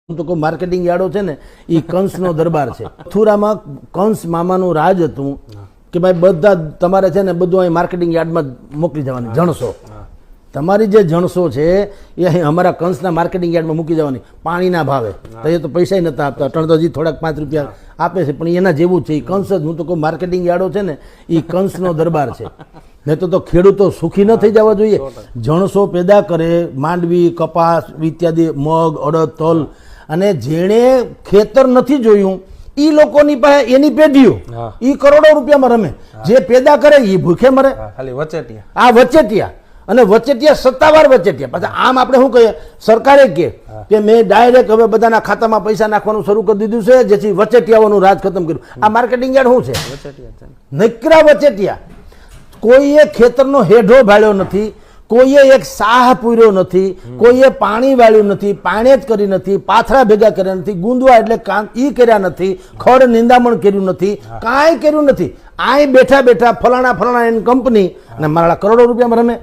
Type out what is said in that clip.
તો કોઈ માર્કેટિંગ યાર્ડો છે ને એ કંસનો દરબાર છે. મથુરામાં કંસ મામાનું રાજ હતું કે ભાઈ બધા તમારે છે ને બધું અહીં માર્કેટિંગ યાર્ડમાં મોકલી જવાની જણસો. તમારી જે જણસો છે એ અહીં અમારા કંસના માર્કેટિંગ યાર્ડમાં મૂકી જવાની પાણીના ભાવે. તો એ તો પૈસા નતા આપતા, ત્રણ તો હજી થોડાક 5 રૂપિયા આપે છે, પણ એના જેવું જ છે. એ કંસ જ, હું તો કહું માર્કેટિંગ યાર્ડો છે ને એ કંસનો દરબાર છે. નહીં તો ખેડૂતો સુખી ન થઈ જવા જોઈએ. જણસો પેદા કરે, માંડવી, કપાસ ઇત્યાદિ, મગ, અડદ, તલ, અને જેણે ખેતર નથી જોયું એ લોકોની પાસે એની પેઢીઓ એ કરોડો રૂપિયામાં રમે. જે પેદા કરે એ ભૂખે મરે. આ વચેટિયા, અને વચેટિયા સત્તાવાર વચેટિયા. પાછા આમ આપણે શું કહીએ, સરકારે કે મેં ડાયરેક્ટ હવે બધાના ખાતામાં પૈસા નાખવાનું શરૂ કરી દીધું છે, જેથી વચેટિયાઓનું રાજ ખતમ કર્યું. આ માર્કેટિંગ યાર્ડ શું છે? નકરા વચેટિયા. કોઈએ ખેતરનો હેઢો ભાળ્યો નથી, કોઈએ એક સાહ પૂર્યો નથી, કોઈએ પાણી વાળ્યું નથી, પાણી જ કરી નથી, પાથરા ભેગા કર્યા નથી, ગુંદવા એટલે કામ ઈ કર્યા નથી, ખડ નિંદામણ કર્યું નથી, કાંઈ કર્યું નથી. આય બેઠા બેઠા ફલાણા એની કંપની અને મારા કરોડો રૂપિયામાં રમે.